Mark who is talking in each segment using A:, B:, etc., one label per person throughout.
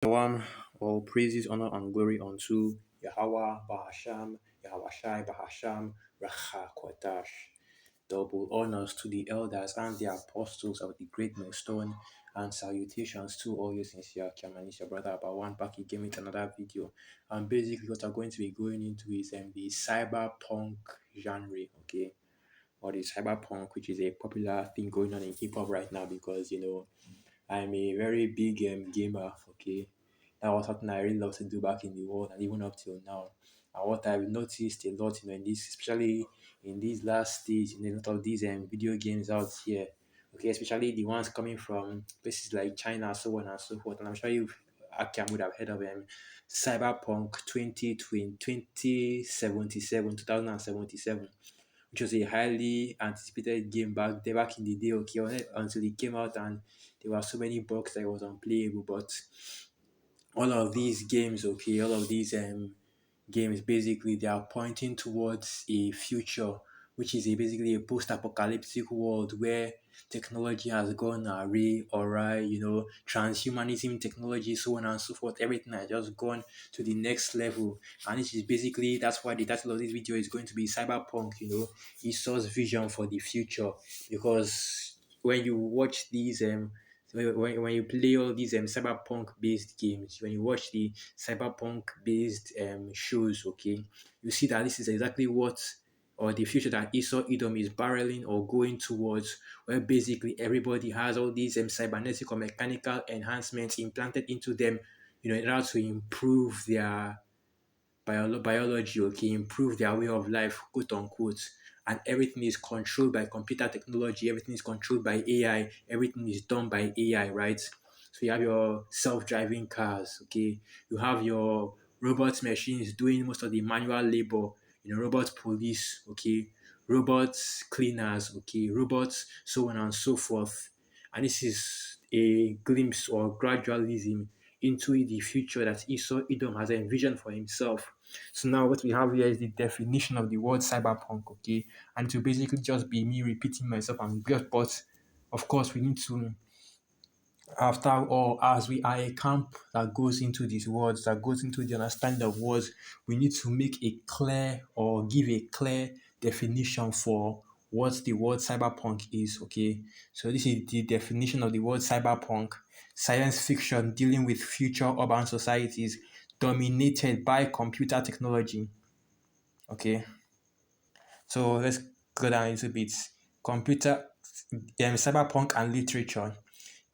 A: One, all praises, honor, and glory unto Yahweh, Bahasham, Yahweh Bahasham, Racha Kodash. Double honors to the elders and the apostles of the great millstone, and salutations to all you sincere Kiamanis, your brother about one back again with another video. And basically, what I'm going to be going into is the cyberpunk genre, okay? Or the cyberpunk, which is a popular thing going on in hip hop right now because I'm a very big gamer, okay? That was something I really love to do back in the world and even up till now. And what I've noticed a lot, in this, especially in these last stage, in a lot of these video games out here, okay, especially the ones coming from places like China, so on and so forth. And I'm sure you, Akim, would have heard of Cyberpunk 2077, which was a highly anticipated game back in the day, okay, until it came out and there were so many bugs that it was unplayable. But all of these games, okay, all of these games basically they are pointing towards a future which is basically a post-apocalyptic world where technology has gone awry, transhumanism technology, so on and so forth. Everything has just gone to the next level, and this is basically that's why the title of this video is going to be Cyberpunk. Esau's vision for the future, because when you watch these when you play all these cyberpunk based games, when you watch the cyberpunk based shows, okay, you see that this is exactly what or the future that Esau Edom is barreling or going towards, where basically everybody has all these cybernetic or mechanical enhancements implanted into them, in order to improve their biology, okay, improve their way of life, quote unquote. And everything is controlled by computer technology, everything is controlled by AI, everything is done by AI, right? So you have your self-driving cars, okay, you have your robot machines doing most of the manual labor, robot police, okay, robots cleaners, okay, robots, so on and so forth. And this is a glimpse or gradualism into the future that Esau Edom has envisioned for himself. So now what we have here is the definition of the word cyberpunk, okay? And it will basically just be me repeating myself and just, but of course we need to, after all, as we are a camp that goes into these words, that goes into the understanding of words, we need to make a clear or give a clear definition for what the word cyberpunk is, okay? So this is the definition of the word cyberpunk: science fiction dealing with future urban societies dominated by computer technology, okay? So let's go down a little bit. Computer, cyberpunk and literature.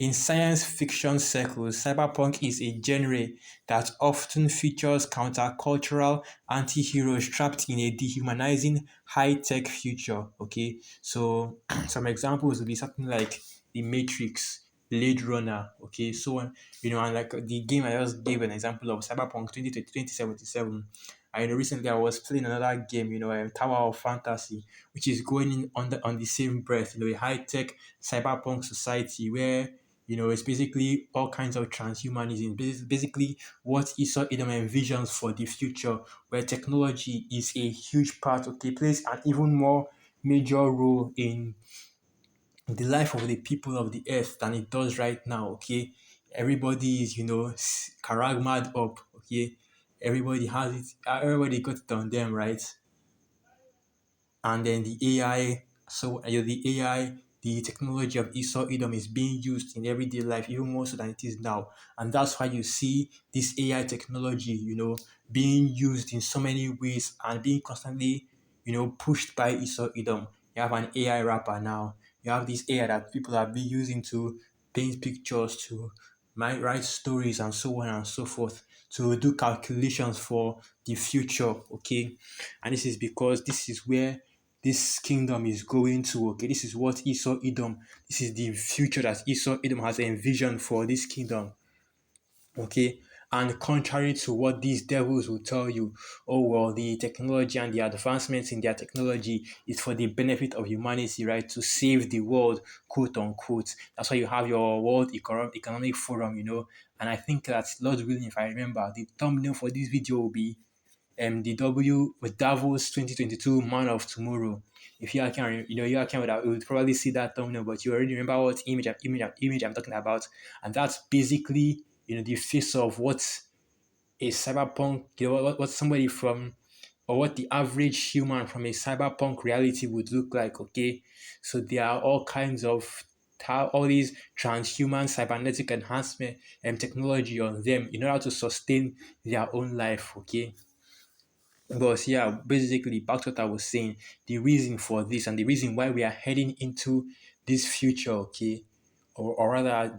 A: In science fiction circles, cyberpunk is a genre that often features countercultural anti-heroes trapped in a dehumanizing high-tech future. Okay, so some examples would be something like The Matrix, Blade Runner. Okay, so on, and like the game I just gave an example of, Cyberpunk 2077. I know recently I was playing another game, Tower of Fantasy, which is going in on the same breath, a high-tech cyberpunk society where it's basically all kinds of transhumanism. Basically, what Esau Edom envisions for the future, where technology is a huge part, okay, plays an even more major role in the life of the people of the earth than it does right now, okay? Everybody is, charagmad up, okay? Everybody has it, everybody got it on them, right? And then the AI, the AI, the technology of Esau Edom is being used in everyday life even more so than it is now. And that's why you see this AI technology, being used in so many ways and being constantly, pushed by Esau Edom. You have an AI rapper now. You have this AI that people are being using to paint pictures, to write stories, and so on and so forth, to do calculations for the future, okay? And this is because this is where this kingdom is going to, okay? This is what Esau Edom, this is the future that Esau Edom has envisioned for this kingdom, okay? And contrary to what these devils will tell you, oh, well, the technology and the advancements in their technology is for the benefit of humanity, right? To save the world, quote unquote. That's why you have your World Economic Forum, And I think that, Lord willing, if I remember, the thumbnail for this video will be the W with Davos 2022 Man of Tomorrow. If you can, you can would probably see that thumbnail, but you already remember what image I'm talking about, and that's basically the face of what a cyberpunk, what somebody from, or what the average human from a cyberpunk reality would look like. Okay, so there are all kinds of all these transhuman cybernetic enhancement and technology on them in order to sustain their own life. Okay, but yeah, basically, back to what I was saying, the reason for this and the reason why we are heading into this future, okay, or rather,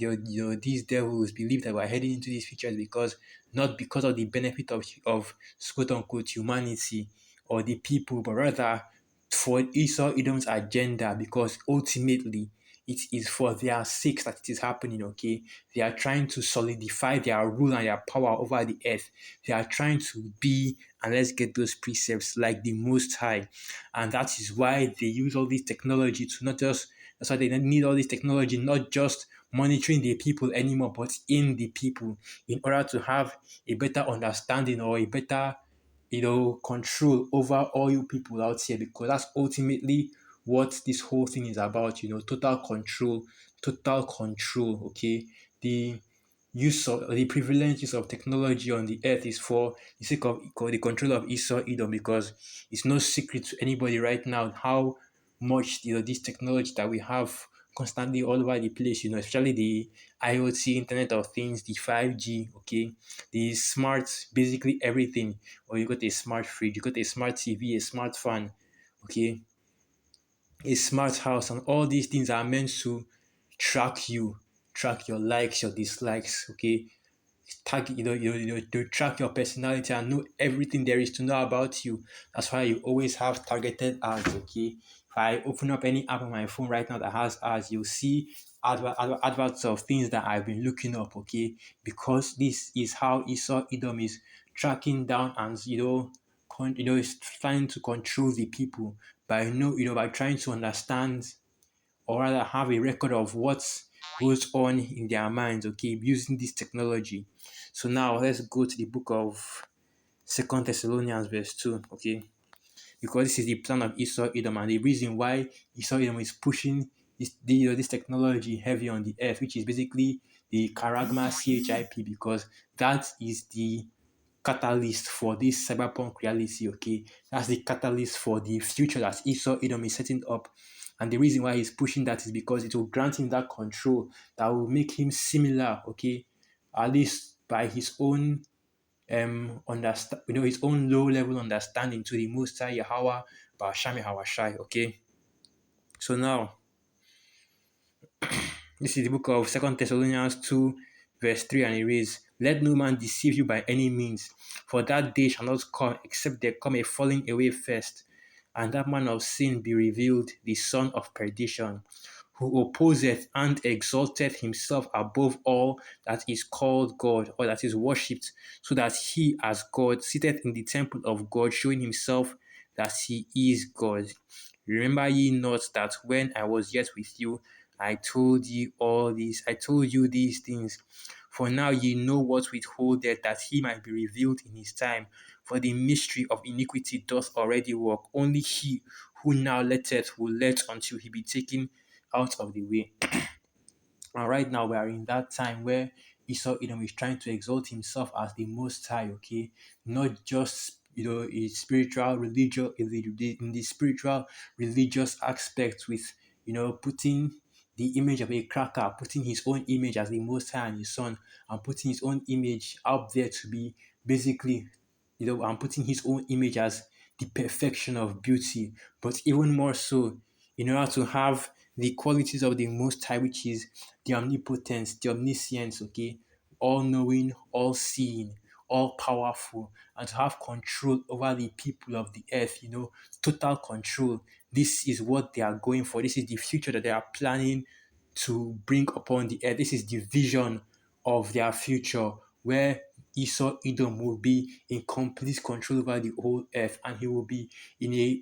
A: these devils believe that we're heading into this future is because not because of the benefit of quote unquote humanity or the people, but rather for Esau Edom's agenda, because ultimately it is for their sakes that it is happening, okay? They are trying to solidify their rule and their power over the earth. They are trying to be, and let's get those precepts, like the Most High. And that is why they use all this technology to not just, that's why they need all this technology, not just monitoring the people anymore, but in the people, in order to have a better understanding or a better control over all you people out here, because that's ultimately what this whole thing is about, total control, total control, okay? The use of the prevalent use of technology on the earth is for the sake of the control of Esau Edom, because it's no secret to anybody right now how much this technology that we have constantly all over the place, especially the IoT, Internet of Things, the 5G, okay, the smart, basically everything. Or you got a smart fridge, you got a smart TV, a smart fan, okay, a smart house, and all these things are meant to track you, track your likes, your dislikes, okay, tag, to track your personality and know everything there is to know about you. That's why you always have targeted ads, okay? If I open up any app on my phone right now that has ads, you'll see adverts of things that I've been looking up, okay? Because this is how Esau Edom is tracking down and, is trying to control the people by, by trying to understand, or rather have a record of what goes on in their minds, okay, using this technology. So now let's go to the book of Second Thessalonians verse 2, okay, because this is the plan of Esau Edom, and the reason why Esau Edom is pushing this technology heavy on the earth, which is basically the Charagma CHIP, because that is the catalyst for this cyberpunk reality, okay? That's the catalyst for the future that Esau Edom is setting up. And the reason why he's pushing that is because it will grant him that control that will make him similar, okay? At least by his own understand, his own low level understanding to the Most High Yahweh Bashami Hawashai, okay? So now this is the book of Second Thessalonians 2, verse 3, and it reads, "Let no man deceive you by any means, for that day shall not come except there come a falling away first, and that man of sin be revealed, the son of perdition, who opposeth and exalteth himself above all that is called God or that is worshipped, so that he as God sitteth in the temple of God, showing himself that he is God. Remember ye not that when I was yet with you, I told you all these, I told you these things. For now ye know what withholdeth, that he might be revealed in his time. For the mystery of iniquity doth already work. Only he who now letteth will let until he be taken out of the way." And right now we are in that time where Esau Edom is trying to exalt himself as the Most High, okay? Not just in spiritual religious in the spiritual religious aspect with putting the image of a cracker, putting his own image as the Most High and his Son, and putting his own image out there to be basically and putting his own image as the perfection of beauty, but even more so, in order to have the qualities of the Most High, which is the omnipotence, the omniscience, okay, all knowing, all seeing, all powerful, and to have control over the people of the earth, total control. This is what they are going for. This is the future that they are planning to bring upon the earth. This is the vision of their future, where Esau Edom will be in complete control over the whole earth, and he will be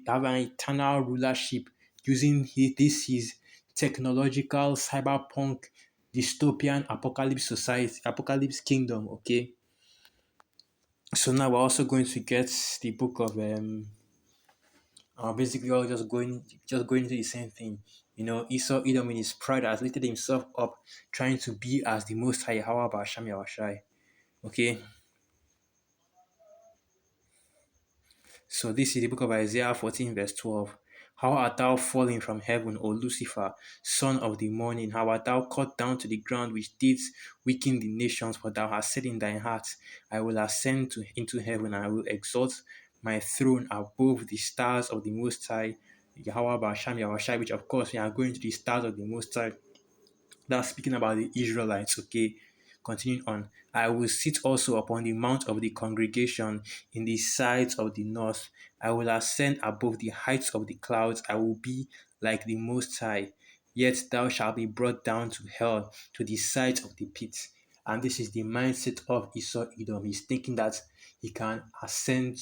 A: have an eternal rulership using his technological cyberpunk dystopian apocalypse society, apocalypse kingdom. Okay, so now we're also going to get the book of Basically all just going to the same thing. Esau Edom in his pride has lifted himself up, trying to be as the most high. How about Shami Awashai? Okay. So this is the book of Isaiah 14, verse 12. How art thou fallen from heaven, O Lucifer, son of the morning? How art thou cut down to the ground, which didst weaken the nations? For thou hast said in thine heart, I will ascend into heaven, and I will exalt my throne above the stars of the Most High. How about Shami Awashai, which of course we are going to the stars of the Most High. That's speaking about the Israelites, okay? Continuing on. I will sit also upon the mount of the congregation in the sides of the north. I will ascend above the heights of the clouds. I will be like the Most High. Yet thou shalt be brought down to hell, to the sides of the pit. And this is the mindset of Esau Edom. He's thinking that he can ascend,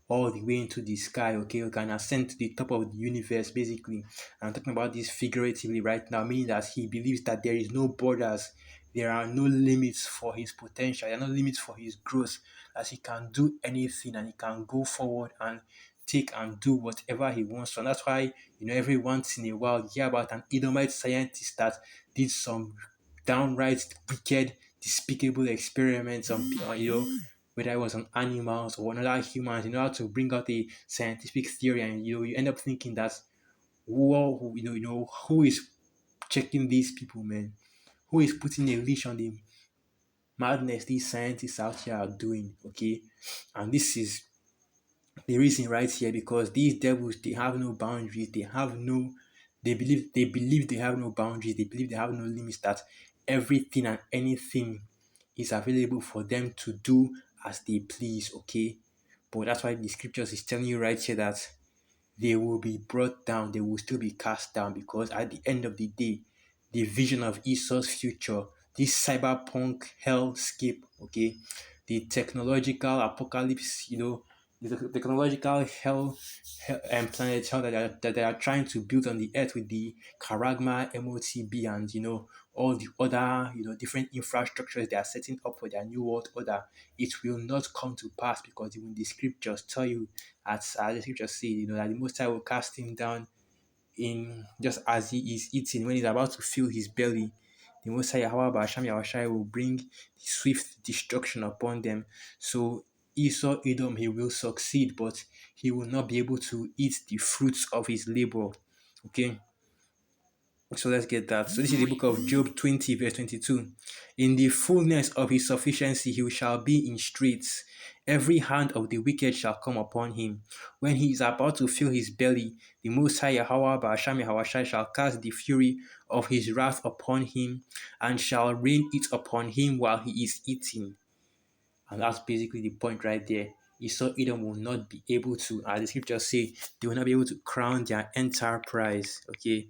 A: all the way into the sky, okay? He can ascend to the top of the universe, basically. I'm talking about this figuratively right now, meaning that he believes that there is no borders, there are no limits for his potential, there are no limits for his growth, that he can do anything and he can go forward and take and do whatever he wants. So that's why, every once in a while, you hear about an Edomite scientist that did some downright wicked, despicable experiments on, whether it was on animals or on other humans, in order to bring out a scientific theory, and you end up thinking that who is checking these people, man? Who is putting a leash on the madness these scientists out here are doing? Okay, and this is the reason right here, because these devils, they have no boundaries. They believe they have no boundaries. They believe they have no limits. That everything and anything is available for them to do as they please. Okay, but that's why the scriptures is telling you right here that they will be brought down, they will still be cast down, because at the end of the day, the vision of Esau's future, this cyberpunk hellscape, okay, the technological apocalypse, the technological hell and planet hell that they are trying to build on the earth with the Karagma MOTB and all the other different infrastructures they are setting up for their new world order, it will not come to pass, because even the scriptures tell you, as the scriptures say, that the Most High will cast him down in just as he is eating, when he's about to fill his belly. The Most High, however, Hashem Yahushai will bring swift destruction upon them. So Esau Edom, he will succeed, but he will not be able to eat the fruits of his labor. Okay. So let's get that. So this is the book of Job 20, verse 22. In the fullness of his sufficiency, he shall be in straits. Every hand of the wicked shall come upon him. When he is about to fill his belly, the Most High Yahweh Ba'asham Yahweh shall cast the fury of his wrath upon him, and shall rain it upon him while he is eating. And that's basically the point right there. Esau Edom will not be able to, as the scriptures say, they will not be able to crown their enterprise. Okay,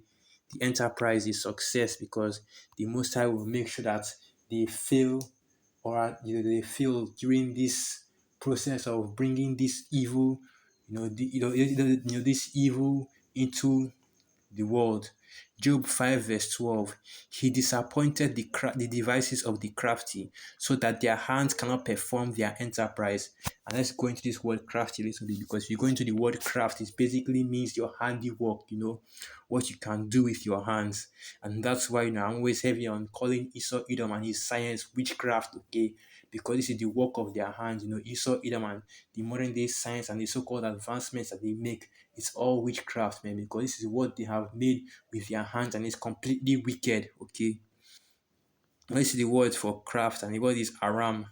A: the enterprise is success, because the Most High will make sure that they fail, or they fail during this process of bringing this evil, this evil into the world. Job 5 verse 12. He disappointed the devices of the crafty, so that their hands cannot perform their enterprise. And let's go into this word crafty a little bit, because if you go into the word craft, it basically means your handiwork, what you can do with your hands. And that's why I'm always heavy on calling Esau Edom and his science witchcraft, okay? Because this is the work of their hands. Esau Edom and the modern day science and the so-called advancements that they make, it's all witchcraft, man, because this is what they have made with their hands, and it's completely wicked, okay? Let's see the word for craft, and the word is arawam,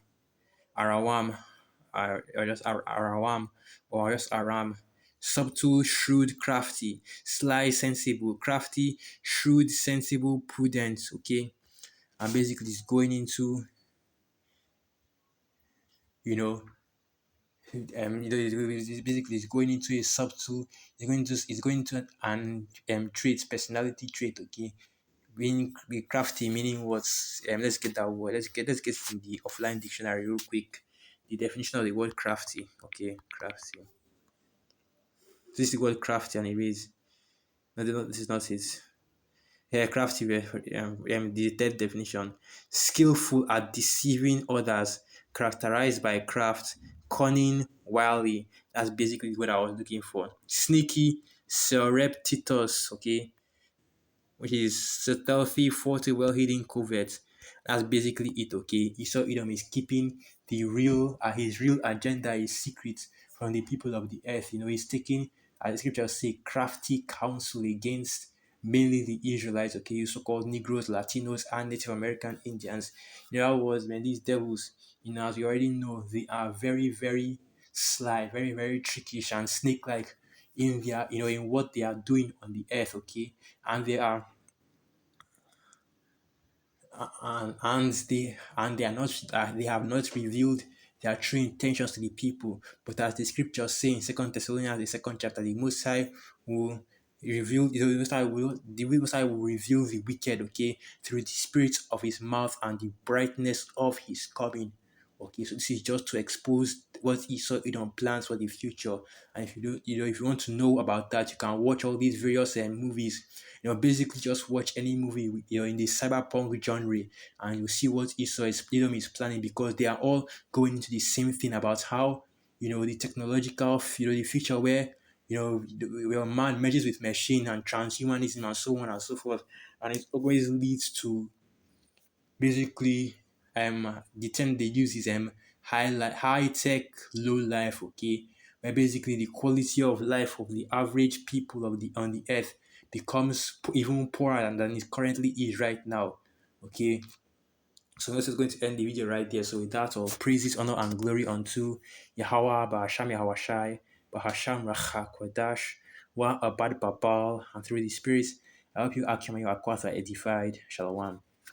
A: or just arawam, or just aram. Subtle, shrewd, crafty, sly, sensible, crafty, shrewd, sensible, prudent, okay? And basically it's going into, you know, basically it's going into a subtle, it's going into an trait, personality trait, okay? Being be crafty, meaning what's let's get that word. Let's get in the offline dictionary real quick. The definition of the word crafty. Okay, crafty. This is the word crafty, and it is. No, this is not it. Yeah, crafty. The third definition: skillful at deceiving others, characterized by craft, cunning, wily. That's basically what I was looking for. Sneaky, surreptitious, okay, which is stealthy, forty, well-hidden covert. That's basically it, okay? Esau Edom is keeping his real agenda is secret from the people of the earth. He's taking, as the scriptures say, crafty counsel against mainly the Israelites, okay, so-called Negroes, Latinos, and Native American Indians. In other words, man, these devils, as you already know, they are very, very sly, very, very trickish and snake-like in their, in what they are doing on the earth, okay? And they are and they are not they have not revealed their true intentions to the people. But as the scriptures say in Second Thessalonians, the second chapter, the Most High will the Most High will reveal the wicked, okay, through the spirit of his mouth and the brightness of his coming. Okay, so this is just to expose what Esau Edom plans for the future. And if you do, if you want to know about that, you can watch all these various movies. Basically just watch any movie in the cyberpunk genre, and you see what Edom is planning, because they are all going into the same thing about how the technological, the future where where man merges with machine and transhumanism and so on and so forth, and it always leads to basically the term they use is high tech low life, okay, where basically the quality of life of the average people of the on the earth becomes even poorer than it currently is right now, okay. So this is going to end the video right there. So with that, all praises, honor, and glory unto Yahweh, Bahasham Yahweh, Bahasham Racha Kodash, Wa Abad Babal, and through the spirits. I hope you Akim, you are quite edified. Shalom.